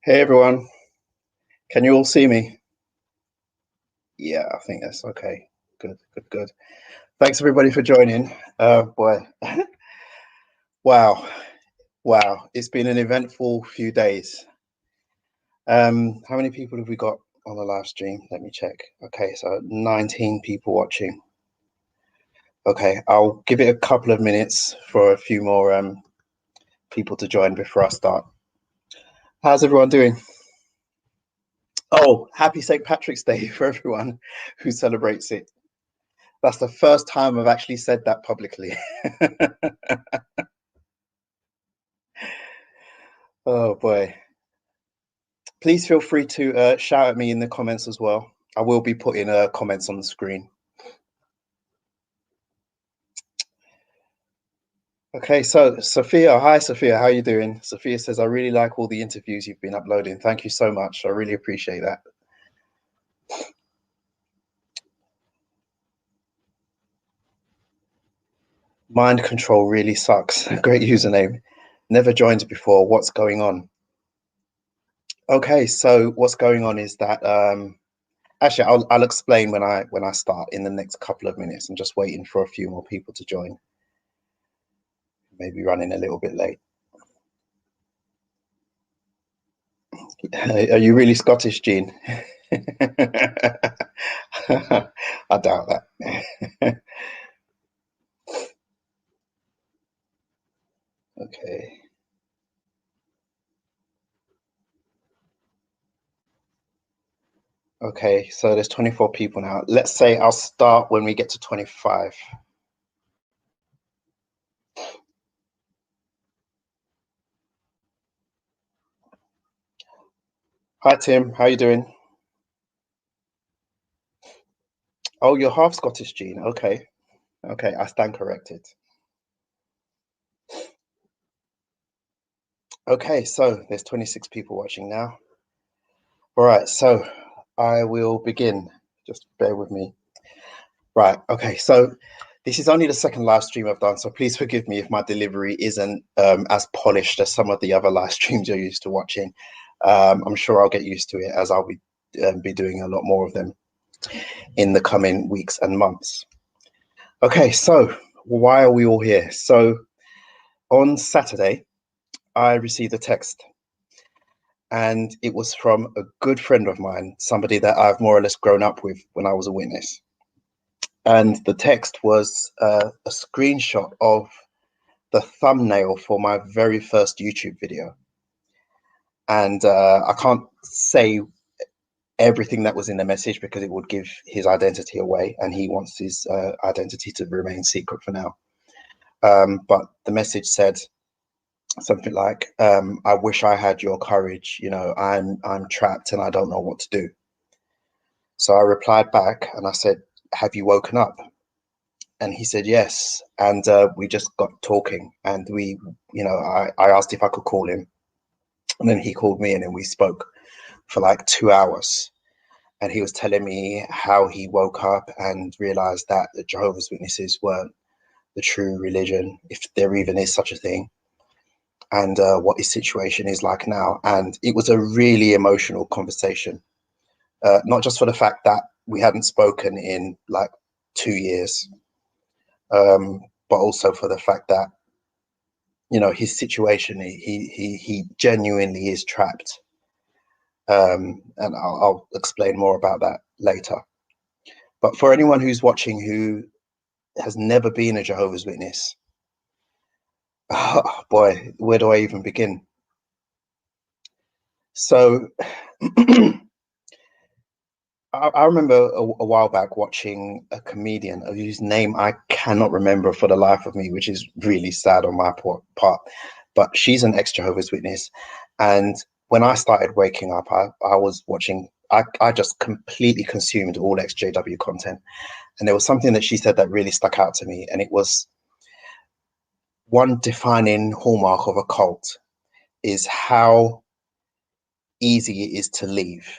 Hey everyone, can you all see me? Yeah, I think that's okay. Good, good, good. Thanks everybody for joining. Boy, wow, wow, it's been an eventful few days. How many people have we got on the live stream? Let me check. Okay, so 19 people watching. Okay, I'll give it a couple of minutes for a few more people to join before I start. How's everyone doing? Oh, happy St. Patrick's Day for everyone who celebrates it. That's the first time I've actually said that publicly. Oh boy. Please feel free to shout at me in the comments as well. I will be putting comments on the screen. Okay, so Sophia, hi Sophia, how are you doing? Sophia says, I really like all the interviews you've been uploading. Thank you so much. I really appreciate that. Mind control really sucks. Great username. Never joined before. What's going on? Okay, so what's going on is that actually I'll explain when I start in the next couple of minutes. I'm just waiting for a few more people to join. Maybe running a little bit late. Are you really Scottish, Jean? I doubt that. Okay. Okay, so there's 24 people now. Let's say I'll start when we get to 25. Hi, Tim. How you doing? Oh, you're half Scottish, Jean. Okay. Okay, I stand corrected. Okay, so there's 26 people watching now. All right, so I will begin. Just bear with me. Right, okay, so this is only the second live stream I've done, so please forgive me if my delivery isn't as polished as some of the other live streams you're used to watching. I'm sure I'll get used to it as I'll be doing a lot more of them in the coming weeks and months. Okay, so why are we all here? So on Saturday, I received a text, and it was from a good friend of mine, somebody that I've more or less grown up with when I was a witness. And the text was a screenshot of the thumbnail for my very first YouTube video. And I can't say everything that was in the message because it would give his identity away, and he wants his identity to remain secret for now. But the message said something like, I wish I had your courage, you know, I'm trapped and I don't know what to do. So I replied back and I said, have you woken up? And he said yes. And we just got talking, and we, you know, I asked if I could call him, and then he called me, and then we spoke for like 2 hours. And he was telling me how he woke up and realized that the Jehovah's Witnesses weren't the true religion, if there even is such a thing, and what his situation is like now. And it was a really emotional conversation, not just for the fact that we hadn't spoken in like 2 years, but also for the fact that, you know, his situation, he genuinely is trapped. And I'll explain more about that later. But for anyone who's watching who has never been a Jehovah's Witness, oh boy, where do I even begin? So I remember a while back watching a comedian whose name I cannot remember for the life of me, which is really sad on my part. But she's an ex-Jehovah's Witness. And when I started waking up, I was watching, I just completely consumed all ex-JW content. And there was something that she said that really stuck out to me. And it was, one defining hallmark of a cult is how easy it is to leave.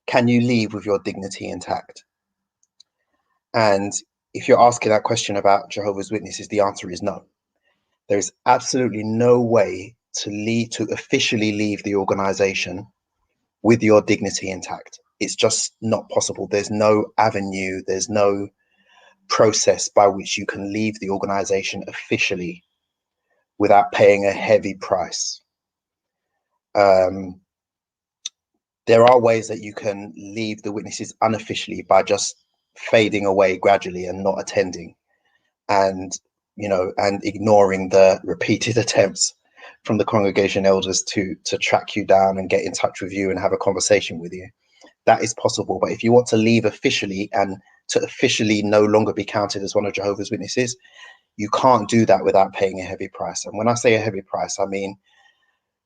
Can you leave with your dignity intact? And if you're asking that question about Jehovah's Witnesses, the answer is no. There's absolutely no way to officially leave the organization with your dignity intact. It's just not possible. There's no avenue, there's no process by which you can leave the organization officially without paying a heavy price. There are ways that you can leave the witnesses unofficially by just fading away gradually and not attending, and and ignoring the repeated attempts from the congregation elders to track you down and get in touch with you and have a conversation with you. That is possible. But if you want to leave officially and to officially no longer be counted as one of Jehovah's Witnesses, you can't do that without paying a heavy price. And when I say a heavy price, I mean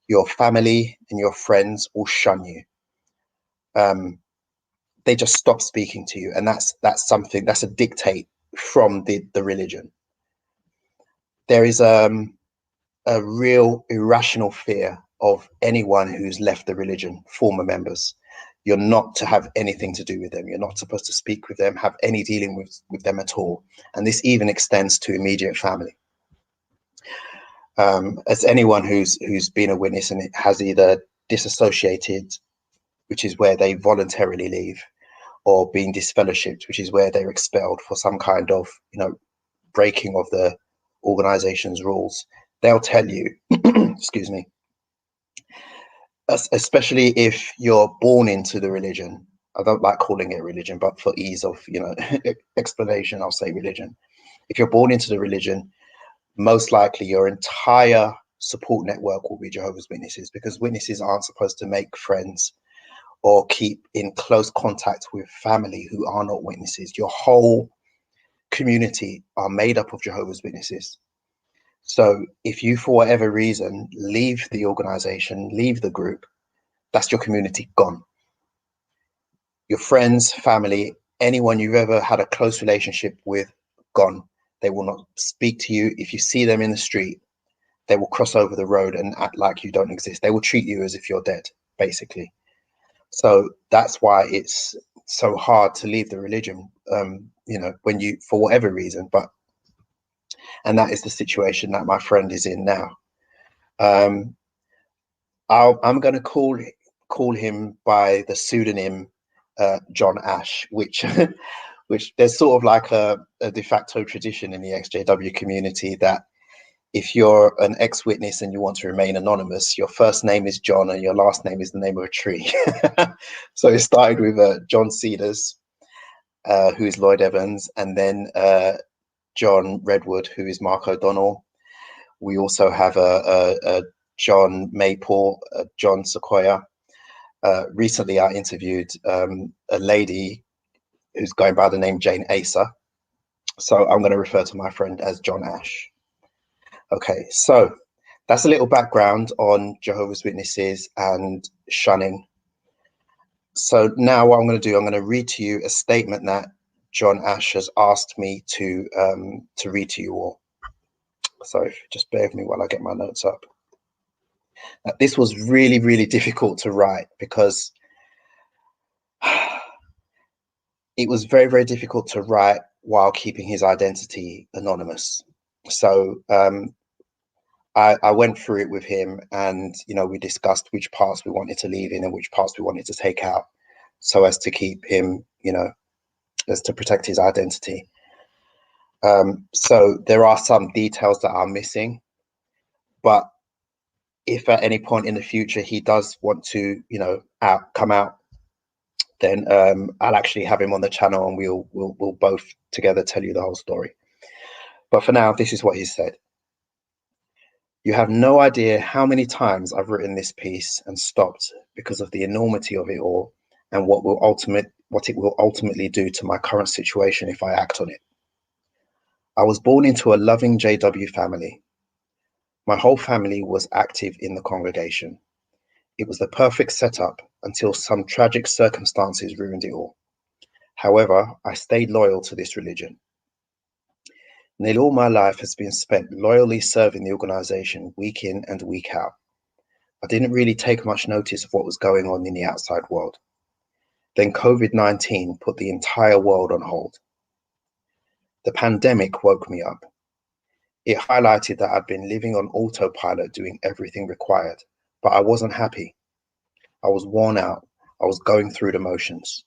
your family and your friends will shun you. They just stop speaking to you, and that's a dictate from the religion. There is a real irrational fear of anyone who's left the religion, former members. You're not to have anything to do with them. You're not supposed to speak with them, have any dealing with them at all. And this even extends to immediate family. As anyone who's been a witness and it has either disassociated, which is where they voluntarily leave, or being disfellowshipped, which is where they're expelled for some kind of breaking of the organization's rules, they'll tell you, excuse me, especially if you're born into the religion. I don't like calling it religion, but for ease of explanation, I'll say religion. If you're born into the religion, most likely your entire support network will be Jehovah's Witnesses, because witnesses aren't supposed to make friends or keep in close contact with family who are not witnesses. Your whole community are made up of Jehovah's Witnesses. So if you, for whatever reason, leave the organization, leave the group, that's your community gone. Your friends, family, anyone you've ever had a close relationship with, gone. They will not speak to you. If you see them in the street, they will cross over the road and act like you don't exist. They will treat you as if you're dead, basically. So that's why it's so hard to leave the religion, when you, for whatever reason, and that is the situation that my friend is in now. I'm going to call him by the pseudonym John Ash, which there's sort of like a de facto tradition in the XJW community that if you're an ex-witness and you want to remain anonymous, your first name is John and your last name is the name of a tree. So it started with John Cedars, who is Lloyd Evans, and then John Redwood, who is Mark O'Donnell. We also have a John Maple, John Sequoia. Recently, I interviewed a lady who's going by the name Jane Asa. So I'm going to refer to my friend as John Ash. Okay, so that's a little background on Jehovah's Witnesses and shunning. So now what I'm going to do, I'm going to read to you a statement that John Ash has asked me to read to you all. So just bear with me while I get my notes up. Now, this was really, really difficult to write because it was very, very difficult to write while keeping his identity anonymous. So I went through it with him, and we discussed which parts we wanted to leave in and which parts we wanted to take out, so as to keep him, as to protect his identity. So there are some details that are missing, but if at any point in the future he does want to, come out, then I'll actually have him on the channel and we'll both together tell you the whole story. But for now, this is what he said. You have no idea how many times I've written this piece and stopped because of the enormity of it all and what it will ultimately do to my current situation if I act on it. I was born into a loving JW family. My whole family was active in the congregation. It was the perfect setup until some tragic circumstances ruined it all. However, I stayed loyal to this religion. Nearly all my life has been spent loyally serving the organization week in and week out. I didn't really take much notice of what was going on in the outside world. Then COVID-19 put the entire world on hold. The pandemic woke me up. It highlighted that I'd been living on autopilot, doing everything required, but I wasn't happy. I was worn out. I was going through the motions.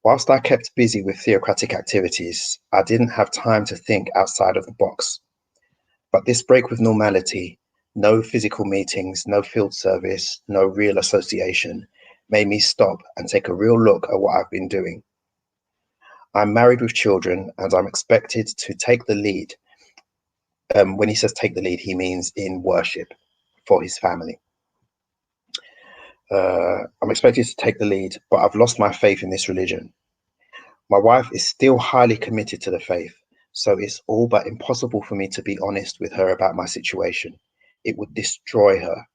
Whilst I kept busy with theocratic activities, I didn't have time to think outside of the box. But this break with normality, no physical meetings, no field service, no real association, made me stop and take a real look at what I've been doing. I'm married with children and I'm expected to take the lead. When he says take the lead, he means in worship for his family. I'm expected to take the lead, but I've lost my faith in this religion. My wife is still highly committed to the faith, so it's all but impossible for me to be honest with her about my situation. It would destroy her,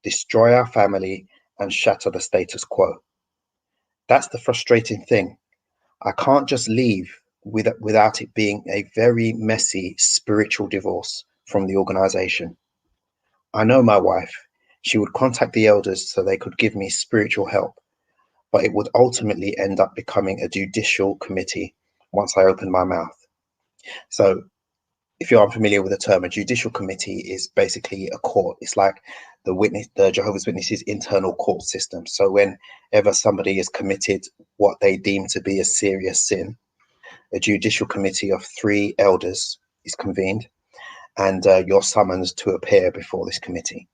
destroy our family, and shatter the status quo. That's the frustrating thing. I can't just leave without it being a very messy spiritual divorce from the organization. I know my wife. She would contact the elders so they could give me spiritual help, but it would ultimately end up becoming a judicial committee once I opened my mouth. So if you're unfamiliar with the term, a judicial committee is basically a court. It's like the Jehovah's Witnesses internal court system. So whenever somebody is committed what they deem to be a serious sin, a judicial committee of 3 elders is convened, and you're summoned to appear before this committee.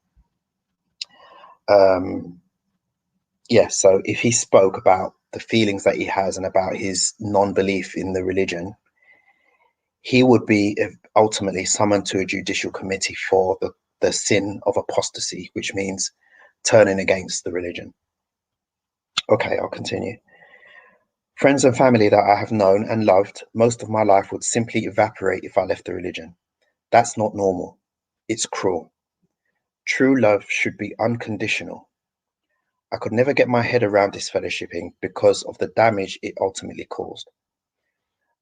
So if he spoke about the feelings that he has and about his non-belief in the religion, he would be ultimately summoned to a judicial committee for the sin of apostasy, which means turning against the religion. Okay, I'll continue. Friends and family that I have known and loved most of my life would simply evaporate if I left the religion. That's not normal. It's cruel. True love should be unconditional. I could never get my head around disfellowshipping because of the damage it ultimately caused.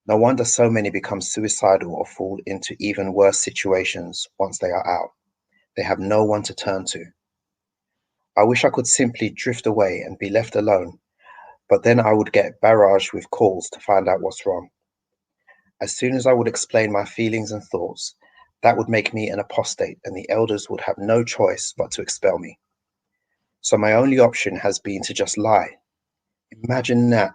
No wonder so many become suicidal or fall into even worse situations once they are out. They have no one to turn to. I wish I could simply drift away and be left alone, but then I would get barraged with calls to find out what's wrong. As soon as I would explain my feelings and thoughts, that would make me an apostate and the elders would have no choice but to expel me. So my only option has been to just lie. Imagine that.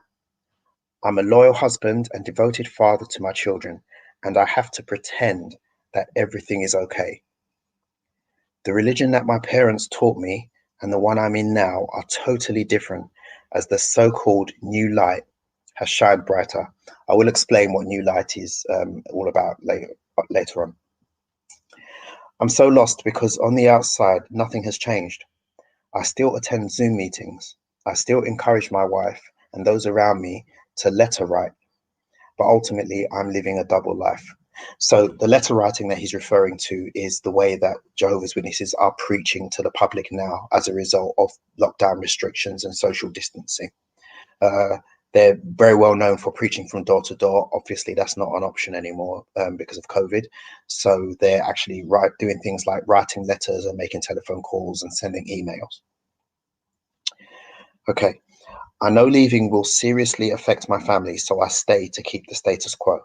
I'm a loyal husband and devoted father to my children, and I have to pretend that everything is okay. The religion that my parents taught me and the one I'm in now are totally different, as the so-called new light has shined brighter. I will explain what new light is all about later on. I'm so lost because on the outside, nothing has changed. I still attend Zoom meetings. I still encourage my wife and those around me to letter write, but ultimately I'm living a double life. So the letter writing that he's referring to is the way that Jehovah's Witnesses are preaching to the public now as a result of lockdown restrictions and social distancing. They're very well known for preaching from door to door. Obviously, that's not an option anymore because of COVID. So they're actually doing things like writing letters and making telephone calls and sending emails. Okay, I know leaving will seriously affect my family, so I stay to keep the status quo.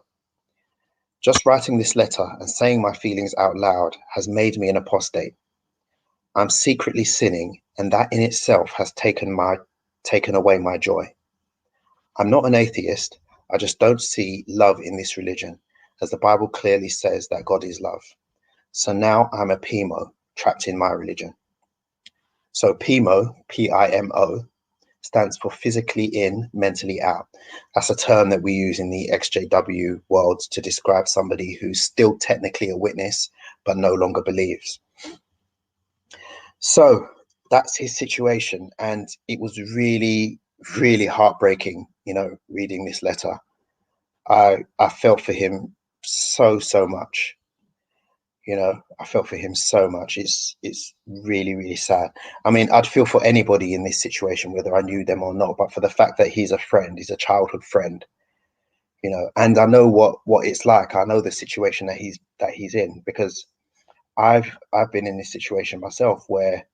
Just writing this letter and saying my feelings out loud has made me an apostate. I'm secretly sinning, and that in itself has taken away my joy. I'm not an atheist. I just don't see love in this religion, as the Bible clearly says that God is love. So now I'm a PIMO, trapped in my religion. So PIMO, P-I-M-O, stands for physically in, mentally out. That's a term that we use in the XJW world to describe somebody who's still technically a witness, but no longer believes. So that's his situation. And it was really, really heartbreaking, reading this letter. I felt for him so much. I felt for him so much. It's really, really sad. I mean, I'd feel for anybody in this situation, whether I knew them or not, but for the fact that he's a friend, he's a childhood friend, and I know what it's like. I know the situation that he's in, because I've been in this situation myself where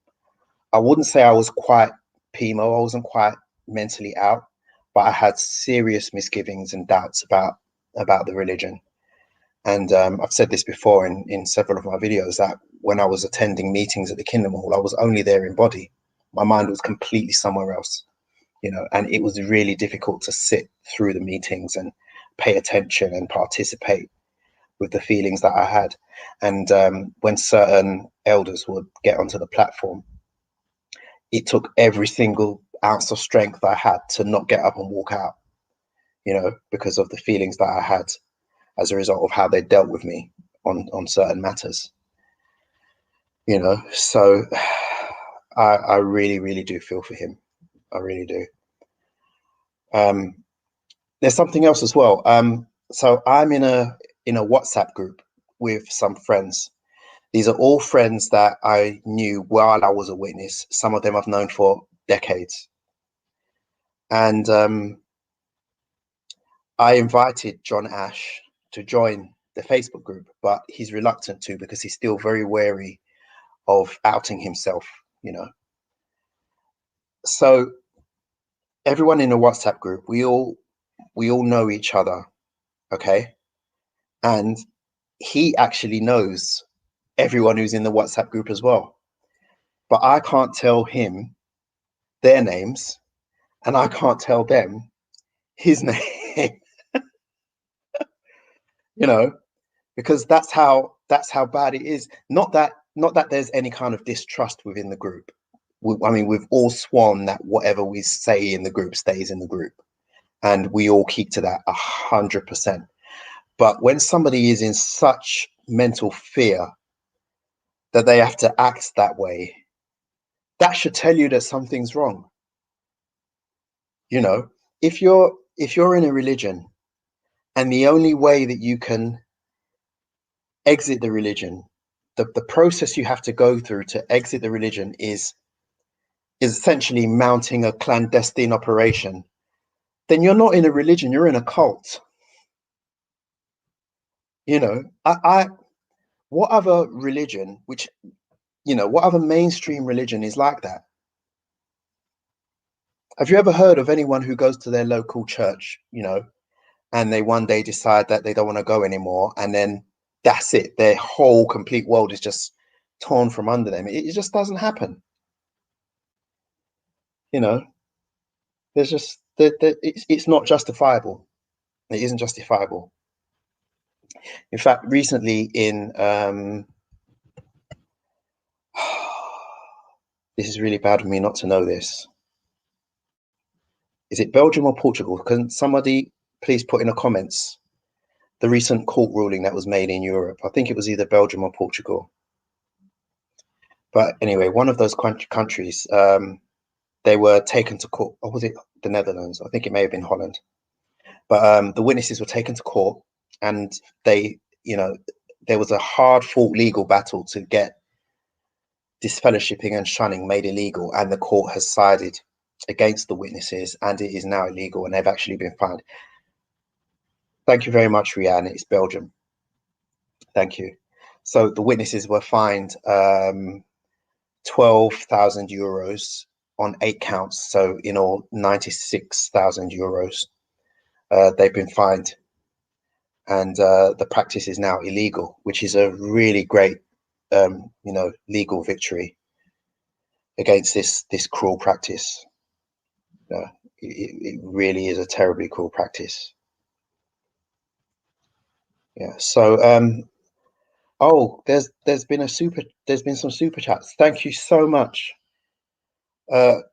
I wouldn't say I was quite PIMO, I wasn't quite mentally out, but I had serious misgivings and doubts about the religion. And I've said this before in several of my videos, that when I was attending meetings at the Kingdom Hall, I was only there in body. My mind was completely somewhere else, you know, and it was really difficult to sit through the meetings and pay attention and participate with the feelings that I had. And when certain elders would get onto the platform, it took every single ounce of strength I had to not get up and walk out, you know, because of the feelings that I had as a result of how they dealt with me on certain matters, you know. So I really, really do feel for him. I really do. There's something else as well. So I'm in a WhatsApp group with some friends. These are all friends that I knew while I was a witness. Some of them I've known for decades. And I invited John Ash to join the Facebook group, but he's reluctant to because he's still very wary of outing himself, you know. So everyone in the WhatsApp group, we all know each other, okay? And he actually knows everyone who's in the WhatsApp group as well. But I can't tell him their names, and I can't tell them his name, you know, because that's how bad it is. Not that there's any kind of distrust within the group. I mean, we've all sworn that whatever we say in the group stays in the group, and we all keep to that 100%. But when somebody is in such mental fear that they have to act that way, that should tell you that something's wrong. You know, if you're in a religion and the only way that you can exit the religion, the process you have to go through to exit the religion is essentially mounting a clandestine operation, then you're not in a religion, you're in a cult. You know, what other religion, which, you know, what other mainstream religion is like that? Have you ever heard of anyone who goes to their local church, you know, and they one day decide that they don't want to go anymore, and then that's it, their whole complete world is just torn from under them? It just doesn't happen. You know, there's just it's not justifiable. It isn't justifiable. In fact, recently in this is really bad of me not to know this. Is it Belgium or Portugal? Can somebody please put in the comments the recent court ruling that was made in Europe? I think it was either Belgium or Portugal. But anyway, one of those countries, they were taken to court. Or was it the Netherlands? I think it may have been Holland. But the witnesses were taken to court, and they, you know, there was a hard-fought legal battle to get disfellowshipping and shunning made illegal, and the court has sided against the witnesses, and it is now illegal, and they've actually been fined. Thank you very much, Rianne. It's Belgium. Thank you. So the witnesses were fined 12,000 euros on 8 counts. So in all, 96,000 euros. They've been fined, and the practice is now illegal, which is a really great, you know, legal victory against this cruel practice. It really is a terribly cruel practice. Yeah. So oh, there's been some super chats. Thank you so much.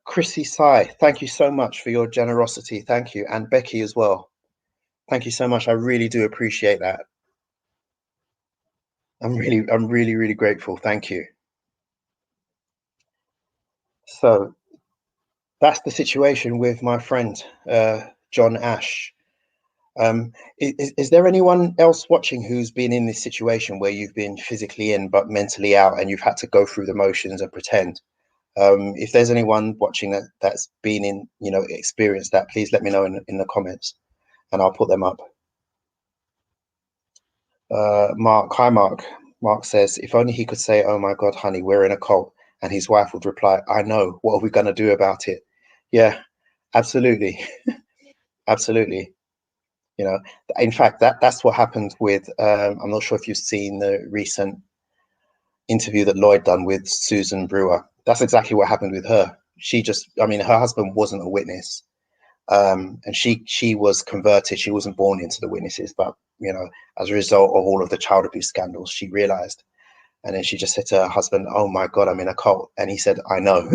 Chrissy Sai, thank you so much for your generosity. Thank you. And Becky as well. Thank you so much. I really do appreciate that. I'm really grateful. Thank you. So that's the situation with my friend John Ash. Is there anyone else watching who's been in this situation where you've been physically in but mentally out, and you've had to go through the motions and pretend? If there's anyone watching that's been in, you know, experienced that, please let me know in the comments, and I'll put them up. Mark, hi Mark. Mark says, if only he could say, "Oh my God, honey, we're in a cult," and his wife would reply, "I know. What are we going to do about it?" Yeah, absolutely, absolutely. You know, in fact, that's what happened with, I'm not sure if you've seen the recent interview that Lloyd done with Susan Brewer. That's exactly what happened with her. She just, I mean, her husband wasn't a witness, and she was converted. She wasn't born into the witnesses, but you know, as a result of all of the child abuse scandals, she realized. And then she just said to her husband, "Oh my God, I'm in a cult." And he said, "I know.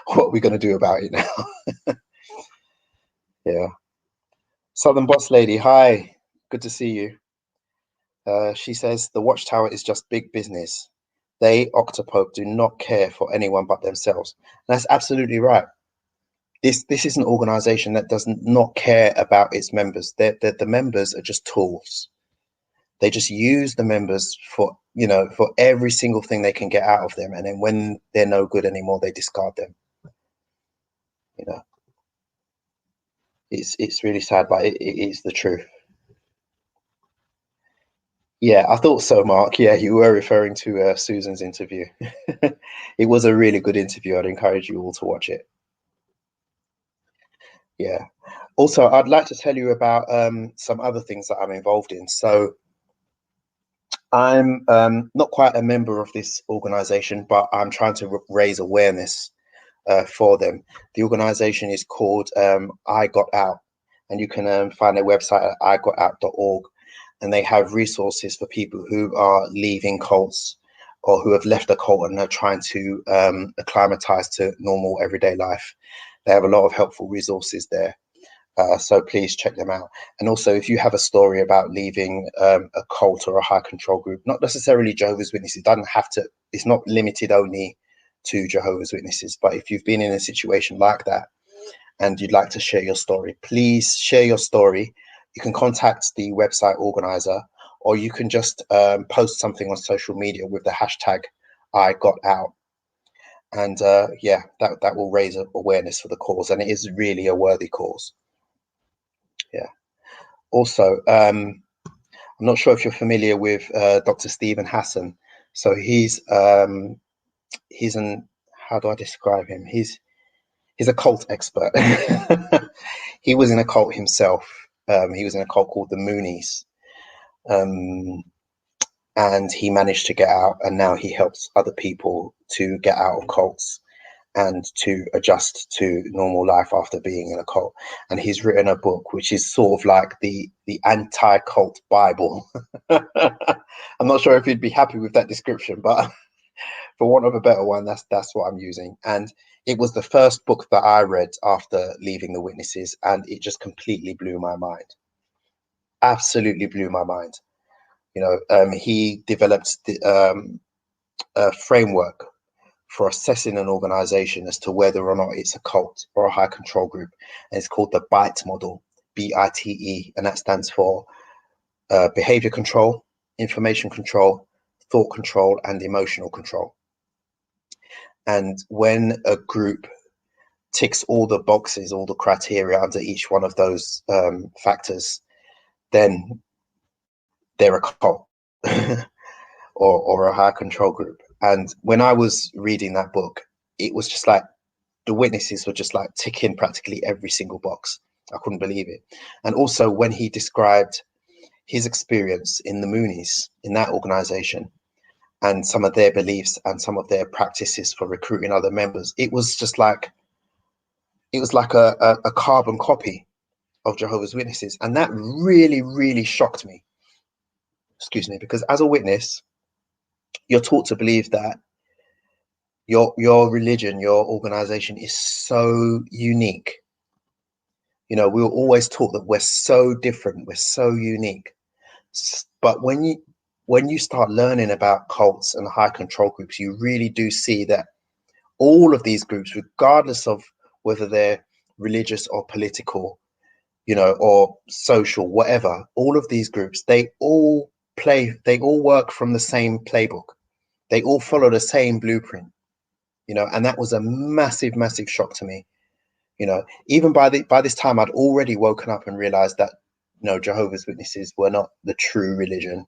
What are we going to do about it now?" Yeah. Southern Boss Lady, hi. Good to see you. She says, the Watchtower is just big business. They, Octopope, do not care for anyone but themselves. And that's absolutely right. This is an organization that does not care about its members. The members are just tools. They just use the members for, you know, for every single thing they can get out of them. And then when they're no good anymore, they discard them. You know, it's really sad, but it is the truth. Yeah, I thought so, Mark. Yeah, you were referring to Susan's interview. It was a really good interview. I'd encourage you all to watch it. Yeah. Also, I'd like to tell you about some other things that I'm involved in. So I'm not quite a member of this organization, but I'm trying to raise awareness for them. The organization is called I Got Out, and you can find their website at igotout.org. And they have resources for people who are leaving cults or who have left a cult and are trying to acclimatize to normal everyday life. They have a lot of helpful resources there. So please check them out. And also, if you have a story about leaving a cult or a high control group, not necessarily Jehovah's Witnesses, it doesn't have to, it's not limited only to Jehovah's Witnesses, but if you've been in a situation like that and you'd like to share your story, please share your story. You can contact the website organizer, or you can just post something on social media with the hashtag I Got Out. And yeah, that will raise awareness for the cause, and it is really a worthy cause. Yeah. Also, I'm not sure if you're familiar with Dr. Stephen Hassan. So he's an, how do I describe him? He's a cult expert. He was in a cult himself. He was in a cult called the Moonies, and he managed to get out. And now he helps other people to get out of cults and to adjust to normal life after being in a cult. And he's written a book which is sort of like the anti-cult Bible. I'm not sure if you'd be happy with that description, but for want of a better one, that's what I'm using. And it was the first book that I read after leaving the Witnesses, and it just completely blew my mind. Absolutely blew my mind. You know, he developed a framework for assessing an organization as to whether or not it's a cult or a high control group. And it's called the BITE model, BITE, and that stands for behavior control, information control, thought control, and emotional control. And when a group ticks all the boxes, all the criteria under each one of those factors, then they're a cult or a high control group. And when I was reading that book, it was just like the Witnesses were just like ticking practically every single box. I couldn't believe it. And also when he described his experience in the Moonies, in that organization, and some of their beliefs and some of their practices for recruiting other members, it was just like, it was like a carbon copy of Jehovah's Witnesses. And that really, really shocked me. Excuse me, because as a witness, you're taught to believe that your religion, your organization is so unique. You know, we were always taught that we're so different, we're so unique. But when you start learning about cults and high control groups, you really do see that all of these groups, regardless of whether they're religious or political, you know, or social, whatever, all of these groups, they all work from the same playbook. They all follow the same blueprint, you know, and that was a massive, massive shock to me. You know, even by this time, I'd already woken up and realized that, no, Jehovah's Witnesses were not the true religion.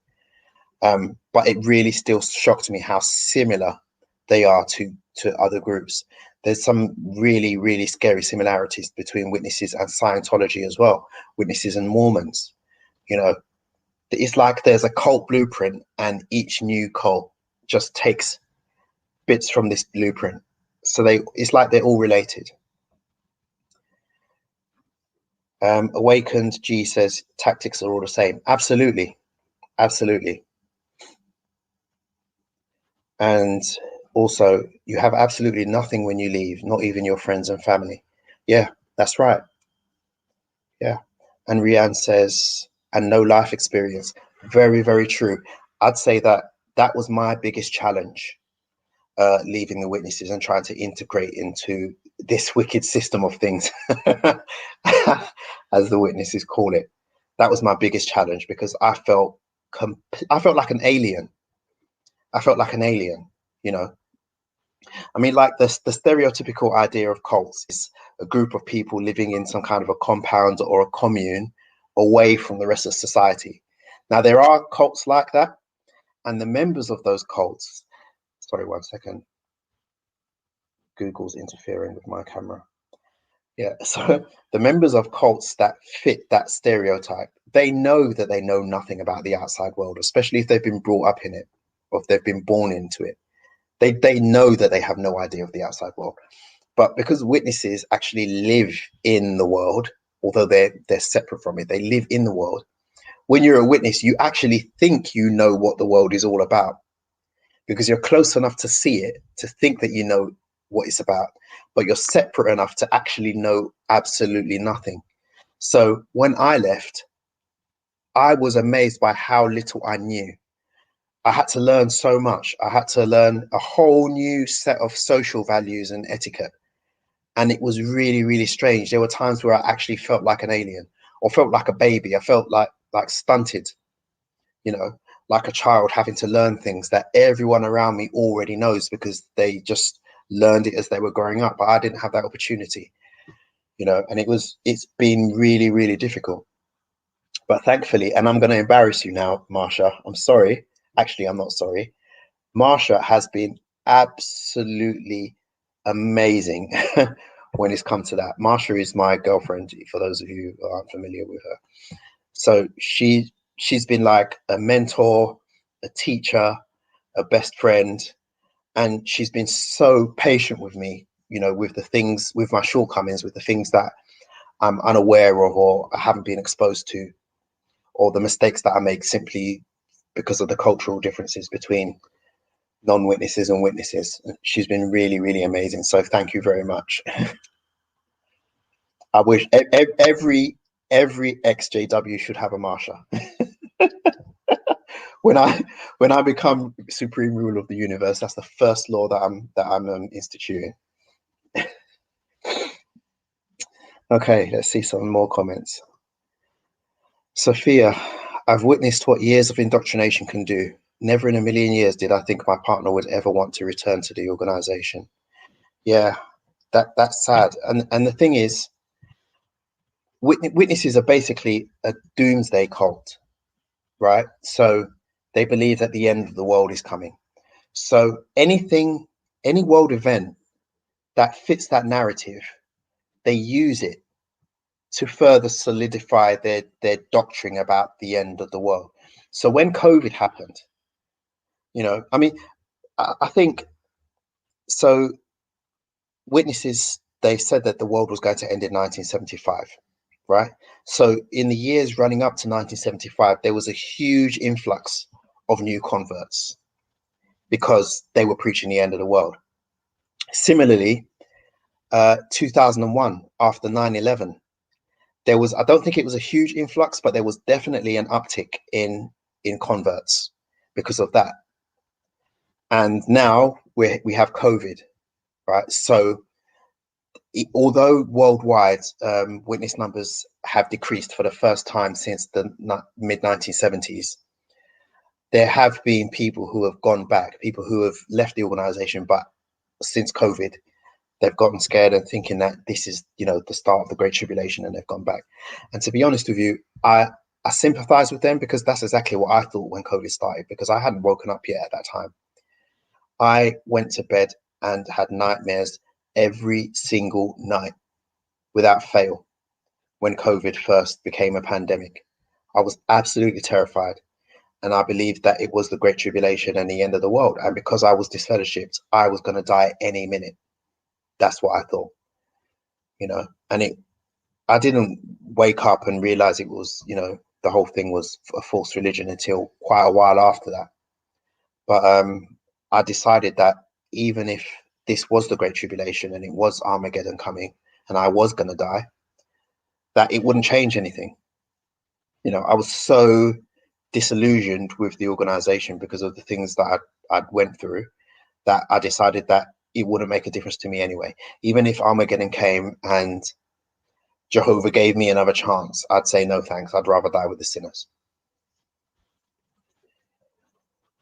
But it really still shocked me how similar they are to other groups. There's some really, really scary similarities between Witnesses and Scientology as well, Witnesses and Mormons. You know, it's like there's a cult blueprint, and each new cult just takes bits from this blueprint. So it's like they're all related. Awakened G says tactics are all the same. Absolutely. Absolutely. And also, you have absolutely nothing when you leave, not even your friends and family. Yeah, that's right. Yeah. And Rianne says, and no life experience. Very, very true. I'd say that was my biggest challenge, leaving the witnesses and trying to integrate into this wicked system of things, as the witnesses call it. That was my biggest challenge, because I felt like an alien. I felt like an alien, you know. I mean, like the stereotypical idea of cults is a group of people living in some kind of a compound or a commune away from the rest of society. Now, there are cults like that, and the members of those cults, sorry, 1 second. Google's interfering with my camera. Yeah, so the members of cults that fit that stereotype, they know that they know nothing about the outside world, especially if they've been brought up in it, or if they've been born into it. They know that they have no idea of the outside world. But because witnesses actually live in the world, although they're separate from it, they live in the world. When you're a witness, you actually think you know what the world is all about, because you're close enough to see it, to think that you know what it's about, but you're separate enough to actually know absolutely nothing. So when I left, I was amazed by how little I knew. I had to learn so much. I had to learn a whole new set of social values and etiquette. And it was really, really strange. There were times where I actually felt like an alien, or felt like a baby. I felt like stunted, you know, like a child having to learn things that everyone around me already knows, because they just learned it as they were growing up. But I didn't have that opportunity, you know, and it's been really, really difficult. But thankfully, and I'm going to embarrass you now, Marsha, I'm sorry. Actually, I'm not sorry. Marsha has been absolutely amazing when it's come to that. Marsha is my girlfriend, for those of you who aren't familiar with her. So she's been like a mentor, a teacher, a best friend, and she's been so patient with me, you know, with the things, with my shortcomings, with the things that I'm unaware of or I haven't been exposed to, or the mistakes that I make simply because of the cultural differences between non-witnesses and witnesses. She's been really, really amazing. So thank you very much. I wish every XJW should have a Marsha. when I become supreme ruler of the universe, that's the first law that I'm instituting. Okay, let's see some more comments. Sophia, I've witnessed what years of indoctrination can do. Never in a million years did I think my partner would ever want to return to the organization. Yeah, that's sad. And the thing is, witnesses are basically a doomsday cult, right? So they believe that the end of the world is coming. So any world event that fits that narrative, they use it to further solidify their doctrine about the end of the world. So when COVID happened, you know, I mean, I think so. Witnesses, they said that the world was going to end in 1975, right? So in the years running up to 1975, there was a huge influx of new converts because they were preaching the end of the world. Similarly, 2001, after 9/11, there was, I don't think it was a huge influx, but there was definitely an uptick in converts because of that. And now we have COVID, right? So although worldwide witness numbers have decreased for the first time since the mid 1970s, there have been people who have gone back, people who have left the organization, but since COVID, they've gotten scared and thinking that this is, you know, the start of the Great Tribulation, and they've gone back. And to be honest with you, I sympathize with them, because that's exactly what I thought when COVID started, because I hadn't woken up yet at that time. I went to bed and had nightmares every single night without fail when COVID first became a pandemic. I was absolutely terrified. And I believed that it was the Great Tribulation and the end of the world. And because I was disfellowshipped, I was going to die any minute. That's what I thought, and I didn't wake up and realize it was, the whole thing was a false religion until quite a while after that. But I decided that even if this was the Great Tribulation and it was Armageddon coming and I was going to die, that it wouldn't change anything. I was so disillusioned with the organization because of the things that I'd went through, that I decided that it wouldn't make a difference to me anyway. Even if Armageddon came and Jehovah gave me another chance, I'd say no thanks. I'd rather die with the sinners.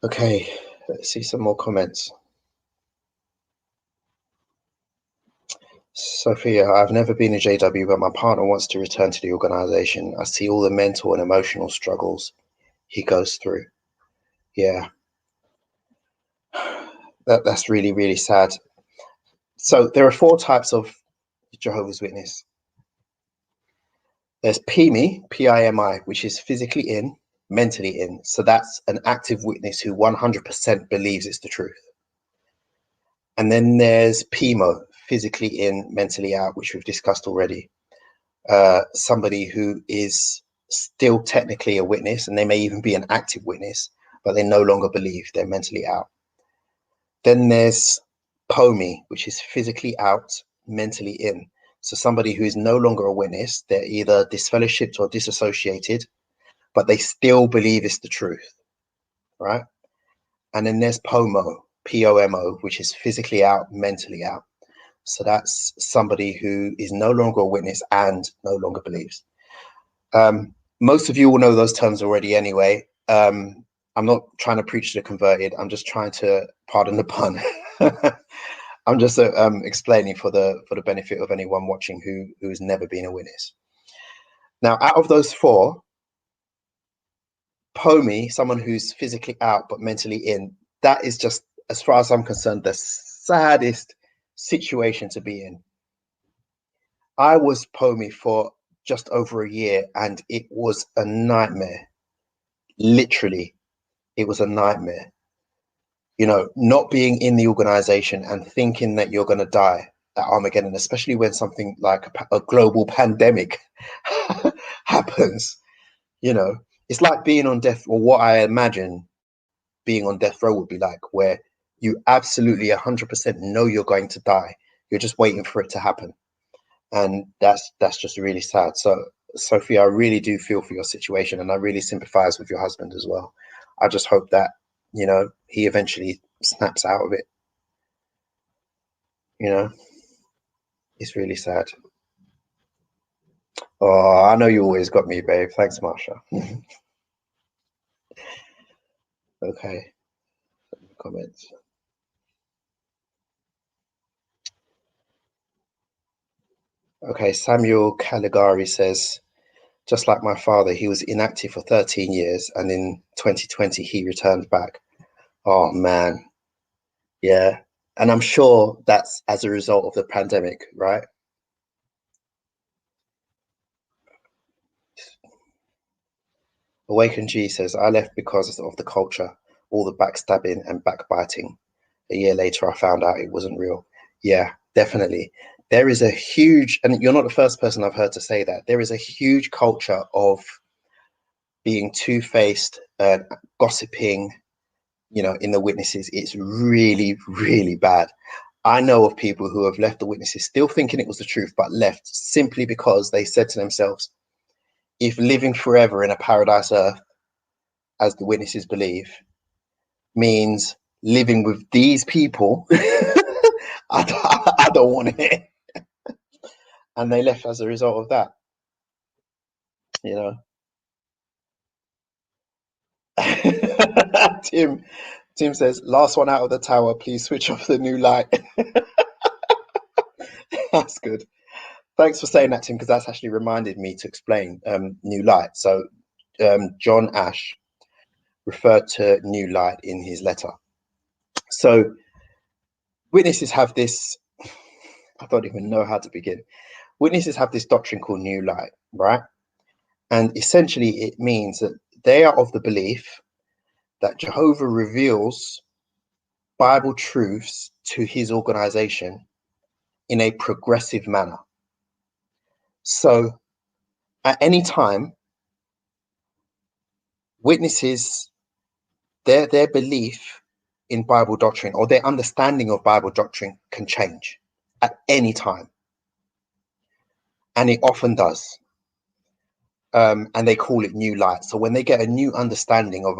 Okay, let's see some more comments. Sophia, I've never been a JW, but my partner wants to return to the organization. I see all the mental and emotional struggles he goes through. Yeah. That's really, really sad. So there are 4 types of Jehovah's Witness. There's PIMI, P-I-M-I, which is physically in, mentally in. So that's an active witness who 100% believes it's the truth. And then there's PIMO, physically in, mentally out, which we've discussed already. Somebody who is still technically a witness, and they may even be an active witness, but they no longer believe, they're mentally out. Then there's POMI, which is physically out, mentally in. So somebody who is no longer a witness, they're either disfellowshipped or disassociated, but they still believe it's the truth, right? And then there's POMO, P-O-M-O, which is physically out, mentally out. So that's somebody who is no longer a witness and no longer believes. Most of you will know those terms already anyway. I'm not trying to preach to the converted. I'm just trying to, pardon the pun, I'm just explaining for the benefit of anyone watching who has never been a witness. Now, out of those 4, POMI, someone who's physically out but mentally in, that is just, as far as I'm concerned, the saddest situation to be in. I was POMI for just over a year and it was a nightmare. Literally, it was a nightmare. Not being in the organization and thinking that you're going to die at Armageddon, especially when something like a global pandemic happens. It's like being on death, or what I imagine being on death row would be like, where you absolutely 100% know you're going to die. You're just waiting for it to happen. And that's just really sad. So, Sophie, I really do feel for your situation, and I really sympathize with your husband as well. I just hope that, he eventually snaps out of it. It's really sad. Oh, I know you always got me, babe. Thanks, Marsha. Okay. Comments. Okay, Samuel Caligari says, just like my father, he was inactive for 13 years, and in 2020 he returned back. Oh man. Yeah. And I'm sure that's as a result of the pandemic, right? Awaken G says, I left because of the culture, all the backstabbing and backbiting. A year later, I found out it wasn't real. Yeah, definitely. There is a huge, and you're not the first person I've heard to say that, there is a huge culture of being two-faced, gossiping, in the witnesses. It's really, really bad. I know of people who have left the witnesses still thinking it was the truth, but left simply because they said to themselves, if living forever in a paradise earth, as the witnesses believe, means living with these people, I don't want it. And they left as a result of that, Tim says, last one out of the tower, please switch off the new light. That's good. Thanks for saying that, Tim, because that's actually reminded me to explain new light. So John Ash referred to new light in his letter. So witnesses have this, I don't even know how to begin. Witnesses have this doctrine called new light, right? And essentially it means that they are of the belief that Jehovah reveals Bible truths to his organization in a progressive manner. So at any time, witnesses, their belief in Bible doctrine or their understanding of Bible doctrine can change at any time. And it often does. And they call it new light. So when they get a new understanding of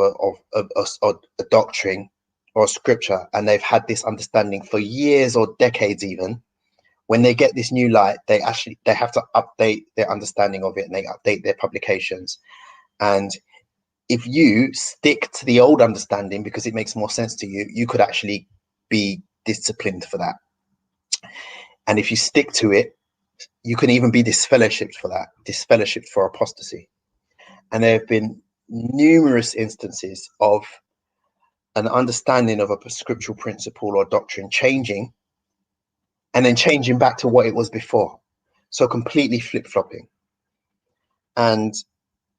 a doctrine or a scripture, and they've had this understanding for years or decades even, when they get this new light, they have to update their understanding of it, and they update their publications. And if you stick to the old understanding because it makes more sense to you, you could actually be disciplined for that. And if you stick to it, you can even be disfellowshipped for that, disfellowshipped for apostasy. And there have been numerous instances of an understanding of a scriptural principle or doctrine changing and then changing back to what it was before. So completely flip-flopping. And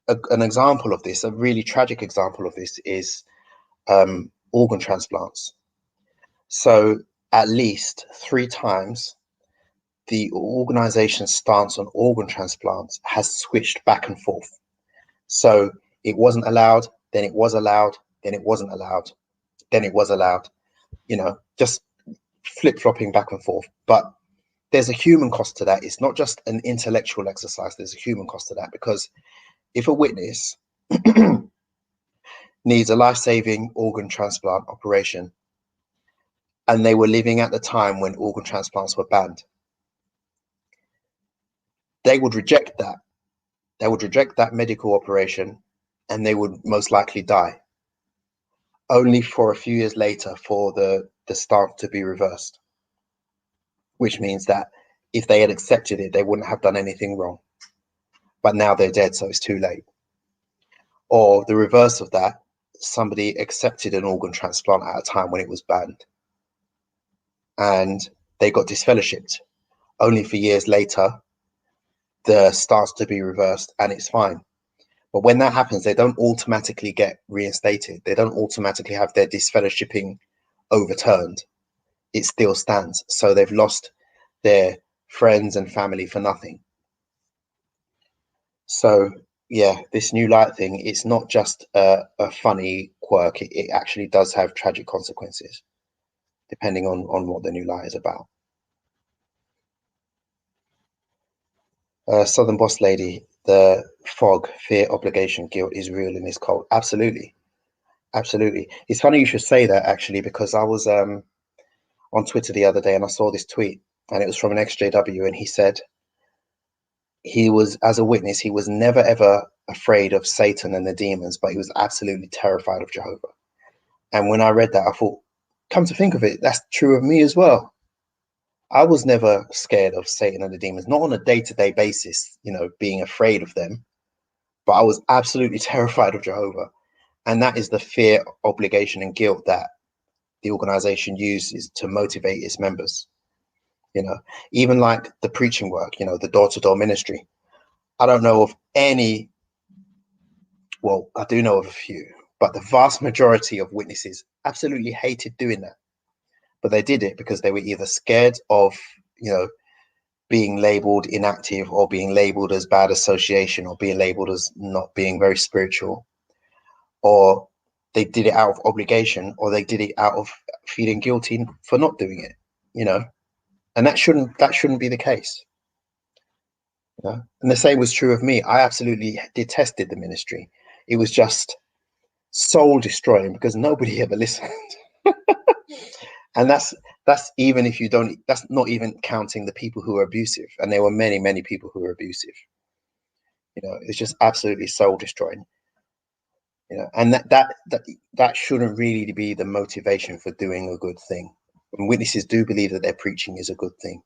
an example of this, a really tragic example of this, is organ transplants. So at least 3 times the organization's stance on organ transplants has switched back and forth. So it wasn't allowed, then it was allowed, then it wasn't allowed, then it was allowed, just flip-flopping back and forth. But there's a human cost to that. It's not just an intellectual exercise. There's a human cost to that, because if a witness needs a life-saving organ transplant operation and they were living at the time when organ transplants were banned, they would reject that. They would reject that medical operation and they would most likely die, only for a few years later for the stance to be reversed, which means that if they had accepted it, they wouldn't have done anything wrong. But now they're dead, so it's too late. Or the reverse of that, somebody accepted an organ transplant at a time when it was banned and they got disfellowshipped, only for years later the stance to be reversed and it's fine. But when that happens, they don't automatically get reinstated. They don't automatically have their disfellowshipping overturned. It still stands. So they've lost their friends and family for nothing. So yeah, this new light thing, it's not just a funny quirk. It actually does have tragic consequences, depending on what the new light is about. Southern Boss Lady, the fog, fear, obligation, guilt is real in this cult. Absolutely. Absolutely. It's funny you should say that, actually, because I was on Twitter the other day and I saw this tweet, and it was from an XJW, and he said he was, as a witness, he was never ever afraid of Satan and the demons, but he was absolutely terrified of Jehovah. And when I read that, I thought, come to think of it, that's true of me as well. I was never scared of Satan and the demons, not on a day-to-day basis, being afraid of them, but I was absolutely terrified of Jehovah. And that is the fear, obligation, and guilt that the organization uses to motivate its members. Even like the preaching work, the door-to-door ministry. I don't know of any, well, I do know of a few, but the vast majority of witnesses absolutely hated doing that. But they did it because they were either scared of, being labeled inactive, or being labeled as bad association, or being labeled as not being very spiritual, or they did it out of obligation, or they did it out of feeling guilty for not doing it, and that shouldn't be the case. And the same was true of me. I absolutely detested the ministry. It was just soul destroying because nobody ever listened. And that's even if you don't, that's not even counting the people who are abusive, and there were many people who were abusive. It's just absolutely soul destroying. And that shouldn't really be the motivation for doing a good thing. When witnesses do believe that their preaching is a good thing,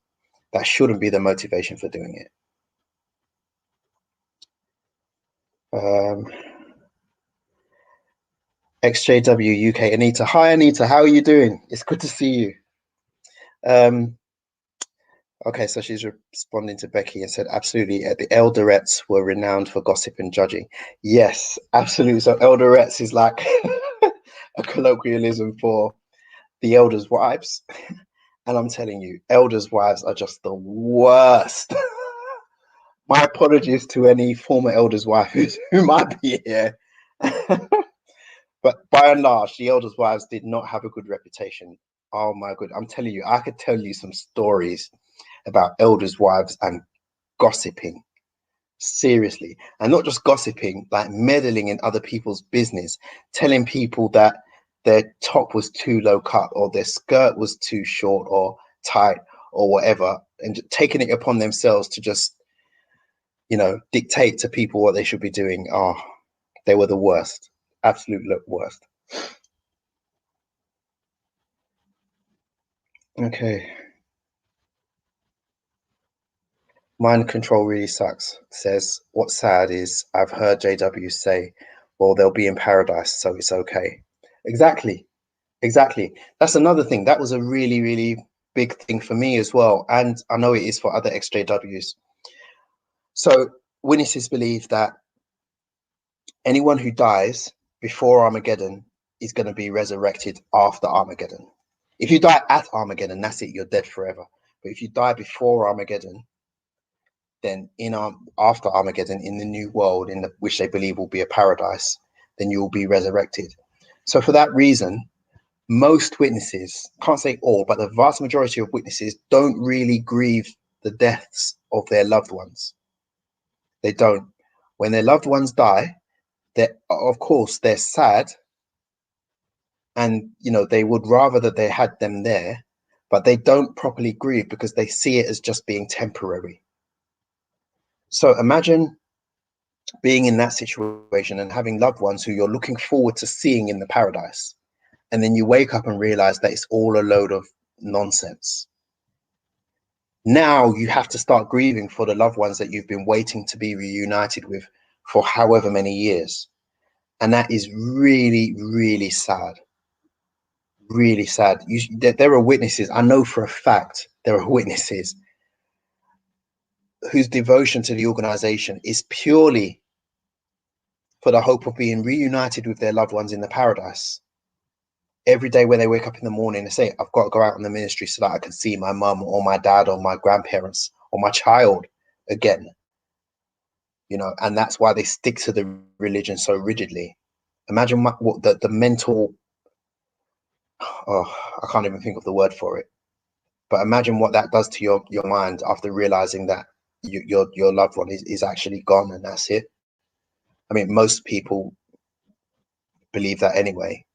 that shouldn't be the motivation for doing it. XJW UK, Anita. Hi Anita, how are you doing? It's good to see you. Okay, so she's responding to Becky and said, absolutely, the elderettes were renowned for gossip and judging. Yes, absolutely. So elderettes is like a colloquialism for the elders' wives. And I'm telling you, elders' wives are just the worst. My apologies to any former elders' wife who might be here. But by and large, the elders' wives did not have a good reputation. Oh my god, I'm telling you, I could tell you some stories about elders' wives and gossiping. Seriously. And not just gossiping, like meddling in other people's business, telling people that their top was too low cut or their skirt was too short or tight or whatever, and taking it upon themselves to just, dictate to people what they should be doing. Oh, they were the worst. Absolute worst. Okay. Mind control really sucks. Says, what's sad is I've heard JW say, well, they'll be in paradise, so it's okay. Exactly. Exactly. That's another thing. That was a really, really big thing for me as well. And I know it is for other XJWs. So witnesses believe that anyone who dies before Armageddon is going to be resurrected after Armageddon. If you die at Armageddon, that's it, you're dead forever. But if you die before Armageddon, then after Armageddon, in the new world, which they believe will be a paradise, then you will be resurrected. So for that reason, most witnesses, can't say all, but the vast majority of witnesses don't really grieve the deaths of their loved ones. They don't. When their loved ones die, of course they're sad, and they would rather that they had them there, but they don't properly grieve because they see it as just being temporary. So imagine being in that situation and having loved ones who you're looking forward to seeing in the paradise, and then you wake up and realize that it's all a load of nonsense. Now you have to start grieving for the loved ones that you've been waiting to be reunited with for however many years. And that is really, really sad. Really sad. There are witnesses, I know for a fact, there are witnesses whose devotion to the organization is purely for the hope of being reunited with their loved ones in the paradise. Every day when they wake up in the morning, they say, I've got to go out in the ministry so that I can see my mum or my dad or my grandparents or my child again. And that's why they stick to the religion so rigidly. Imagine what the mental, I can't even think of the word for it, but imagine what that does to your mind after realizing that your loved one is actually gone and that's it. I mean, most people believe that anyway,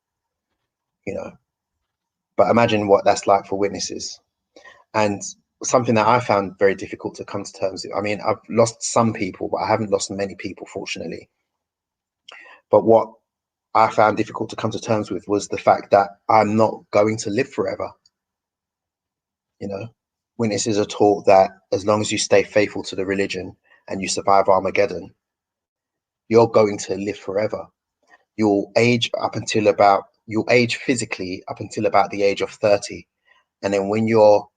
but imagine what that's like for witnesses. And something that I found very difficult to come to terms with. I mean, I've lost some people, but I haven't lost many people, fortunately. But what I found difficult to come to terms with was the fact that I'm not going to live forever. Witnesses are taught that as long as you stay faithful to the religion and you survive Armageddon, you're going to live forever. You'll age physically up until about the age of 30. And then when your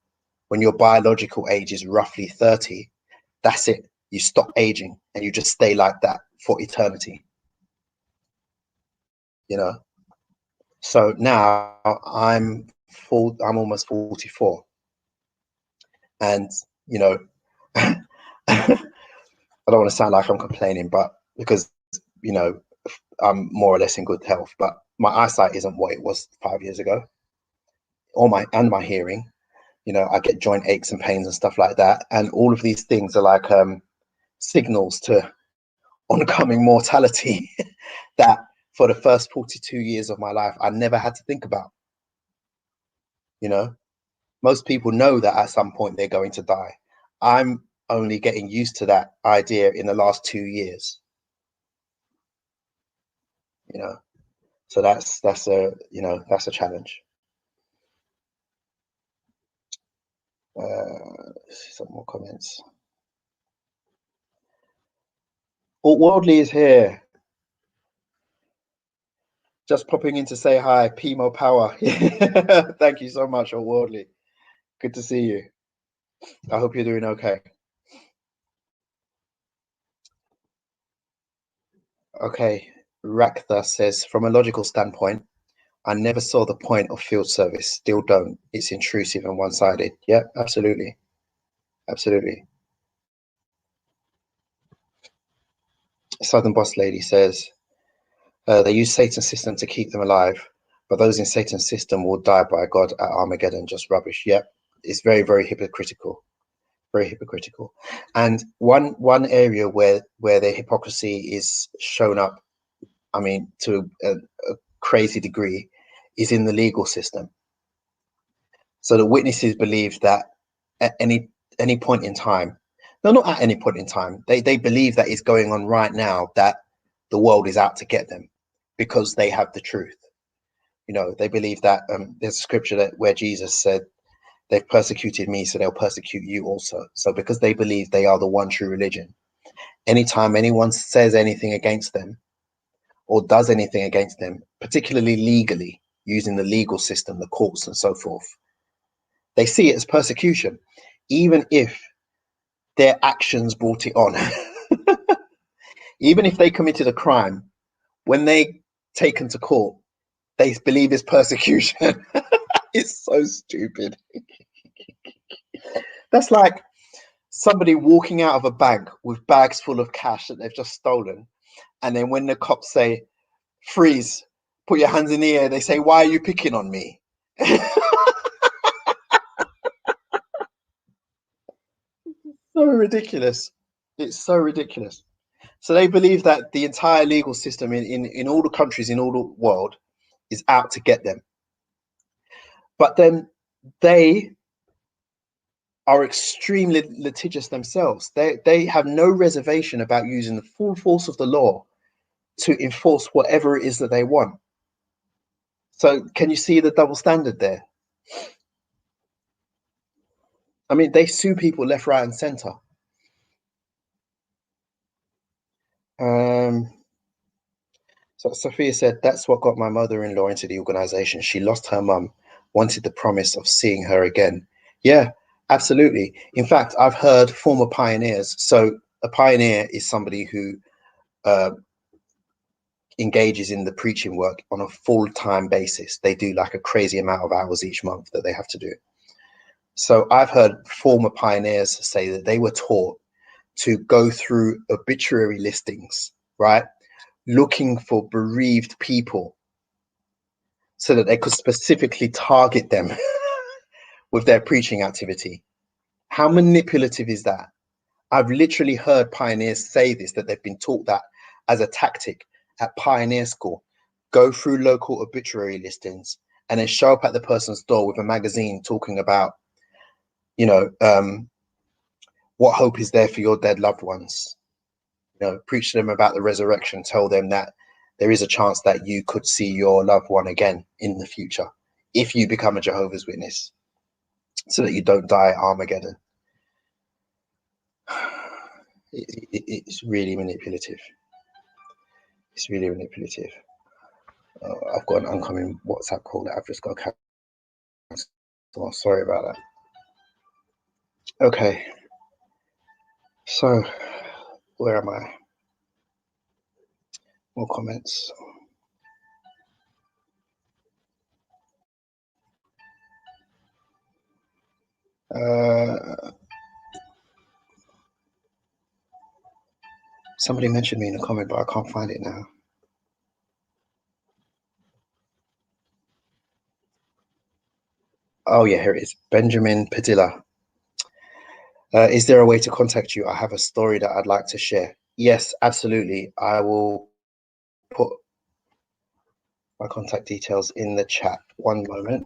biological age is roughly 30, that's it. You stop aging and you just stay like that for eternity. So now I'm almost 44. And I don't want to sound like I'm complaining, but because I'm more or less in good health, but my eyesight isn't what it was 5 years ago. My hearing, I get joint aches and pains and stuff like that, and all of these things are like signals to oncoming mortality that for the first 42 years of my life I never had to think about. Most people know that at some point they're going to die. I'm only getting used to that idea in the last 2 years. So that's a challenge. Some more comments. Worldly is here. Just popping in to say hi. PIMO power. Thank you so much, Worldly. Good to see you. I hope you're doing okay. Okay, Raktha says, from a logical standpoint, I never saw the point of field service. Still don't. It's intrusive and one-sided. Yeah, absolutely. Absolutely. Southern Boss Lady says, they use Satan's system to keep them alive, but those in Satan's system will die by God at Armageddon. Just rubbish. Yep. It's very, very hypocritical. Very hypocritical. And one area where their hypocrisy is shown up, I mean, to a crazy degree, is in the legal system. So the witnesses believe that at any point in time, no, not at any point in time, they believe that it's going on right now, that the world is out to get them because they have the truth. You know, they believe that there's a scripture that where Jesus said, they've persecuted me, so they'll persecute you also. So because they believe they are the one true religion, anytime anyone says anything against them or does anything against them, particularly legally, using the legal system, the courts and so forth, they see it as persecution, even if their actions brought it on. Even if they committed a crime, when they taken to court, they believe it's persecution. It's so stupid. That's like somebody walking out of a bank with bags full of cash that they've just stolen. And then when the cops say, freeze, put your hands in the air, they say, why are you picking on me? So ridiculous. It's so ridiculous. So they believe that the entire legal system in all the countries in all the world is out to get them. But then they are extremely litigious themselves. They have no reservation about using the full force of the law to enforce whatever it is that they want. So can you see the double standard there? I mean, they sue people left, right, and center. So Sophia said, that's what got my mother-in-law into the organization. She lost her mum, wanted the promise of seeing her again. Yeah, absolutely. In fact, I've heard former pioneers. So a pioneer is somebody who uh, engages in the preaching work on a full-time basis. They do like a crazy amount of hours each month that they have to do. So I've heard former pioneers say that they were taught to go through obituary listings, right? Looking for bereaved people so that they could specifically target them with their preaching activity. How manipulative is that? I've literally heard pioneers say this, that they've been taught that as a tactic at pioneer school. Go through local obituary listings and then show up at the person's door with a magazine talking about, you know, what hope is there for your dead loved ones. You know, preach to them about the resurrection, tell them that there is a chance that you could see your loved one again in the future if you become a Jehovah's Witness, so that you don't die at Armageddon. It's really manipulative. It's really manipulative. I've got an incoming WhatsApp call that I've just got to cancel. So sorry about that. Okay. So, where am I? More comments. Somebody mentioned me in a comment, but I can't find it now. Oh yeah, here it is. Benjamin Padilla. Is there a way to contact you? I have a story that I'd like to share. Yes, absolutely. I will put my contact details in the chat. One moment.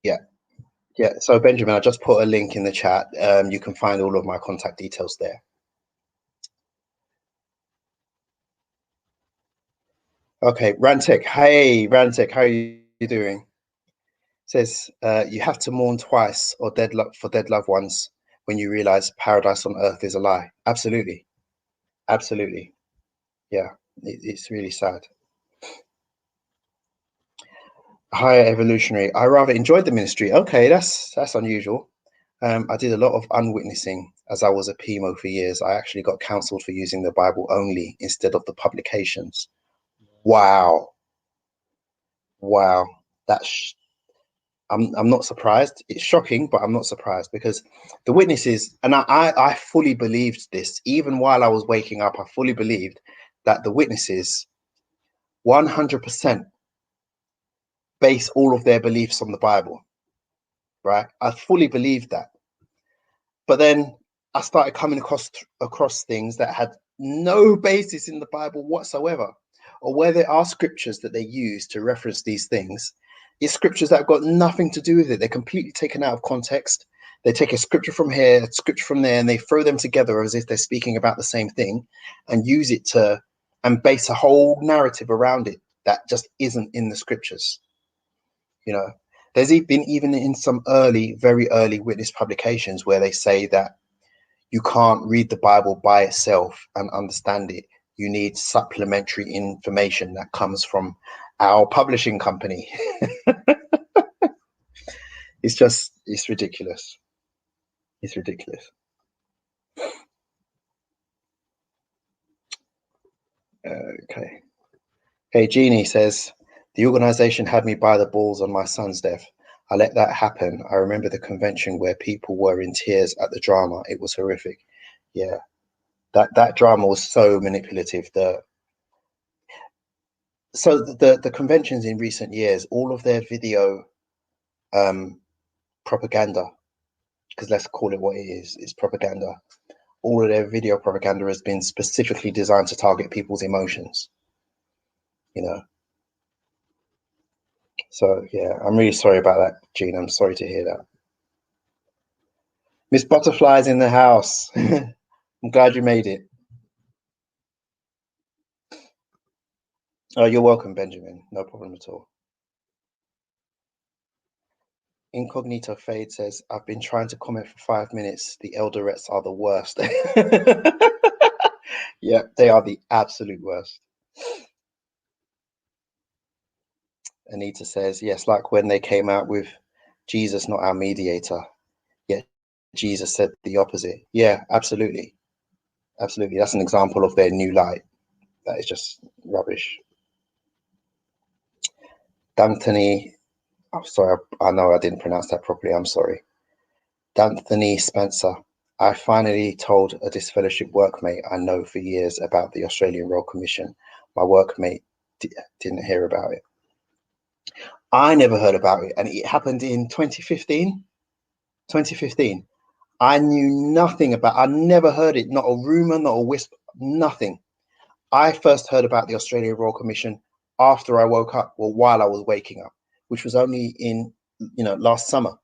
Yeah. Yeah. So Benjamin, I just put a link in the chat. You can find all of my contact details there. Okay, Rantek. Hey, Rantek, how are you doing? Says you have to mourn twice or for dead loved ones when you realize paradise on earth is a lie. Absolutely, absolutely. Yeah, it's really sad. Higher evolutionary. I rather enjoyed the ministry. Okay, that's unusual. I did a lot of unwitnessing as I was a PIMO for years. I actually got counseled for using the Bible only instead of the publications. Wow. Wow. I'm not surprised. It's shocking, but I'm not surprised because the witnesses, and I fully believed this, even while I was waking up, I fully believed that the witnesses 100% base all of their beliefs on the Bible, right? I fully believed that. But then I started coming across things that had no basis in the Bible whatsoever, or where there are scriptures that they use to reference these things. It's scriptures that have got nothing to do with it. They're completely taken out of context. They take a scripture from here, a scripture from there, and they throw them together as if they're speaking about the same thing and use it to and base a whole narrative around it that just isn't in the scriptures. You know, there's been even in some very early witness publications where they say that you can't read the Bible by itself and understand it. You need supplementary information that comes from our publishing company. It's ridiculous. It's ridiculous. Okay. Hey, Jeannie says, the organization had me by the balls on my son's death. I let that happen. I remember the convention where people were in tears at the drama. It was horrific. Yeah, that drama was so manipulative. The conventions in recent years, all of their video propaganda, because let's call it what it is, it's propaganda. All of their video propaganda has been specifically designed to target people's emotions, you know. So yeah, I'm really sorry about that, Gene. I'm sorry to hear that. Miss Butterfly's in the house. I'm glad you made it. Oh, you're welcome, Benjamin. No problem at all. Incognito Fade says, I've been trying to comment for 5 minutes. The elderettes are the worst. Yeah, they are the absolute worst. Anita says, yes, like when they came out with Jesus, not our mediator. Yet Jesus said the opposite. Yeah, absolutely. Absolutely. That's an example of their new light. That is just rubbish. D'Anthony, oh, sorry, I know I didn't pronounce that properly. I'm sorry. D'Anthony Spencer. I finally told a disfellowship workmate I know for years about the Australian Royal Commission. My workmate didn't hear about it. I never heard about it, and it happened in 2015. 2015. I knew nothing about. I never heard it. Not a rumor, not a whisper, nothing. I first heard about the Australian Royal Commission after I woke up, or while I was waking up, which was only in last summer.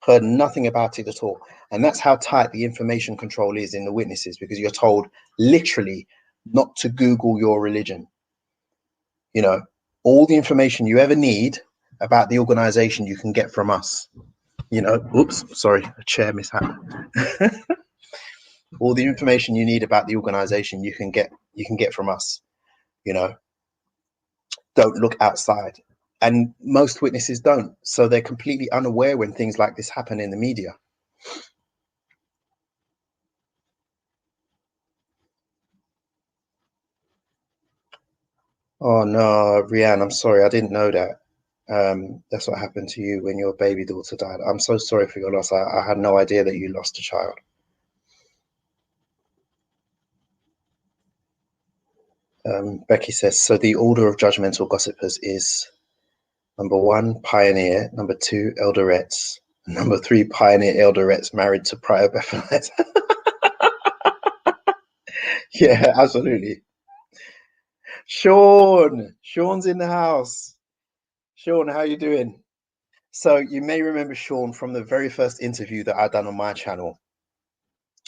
Heard nothing about it at all. And that's how tight the information control is in the witnesses, because you're told literally not to Google your religion. You know, all the information you ever need about the organization you can get from us. You know, oops, sorry, a chair mishap. All the information you need about the organization you can get from us. You know, don't look outside. And most witnesses don't. So they're completely unaware when things like this happen in the media. Oh no, Rianne, I'm sorry. I didn't know that. That's what happened to you when your baby daughter died. I'm so sorry for your loss. I had no idea that you lost a child. Becky says, so the order of judgmental gossipers is number 1, pioneer, number 2, elderettes, number 3, pioneer elderettes married to prior Bephalites. Yeah, absolutely. Sean's in the house. Sean, how you doing? So you may remember Sean from the very first interview that I done on my channel,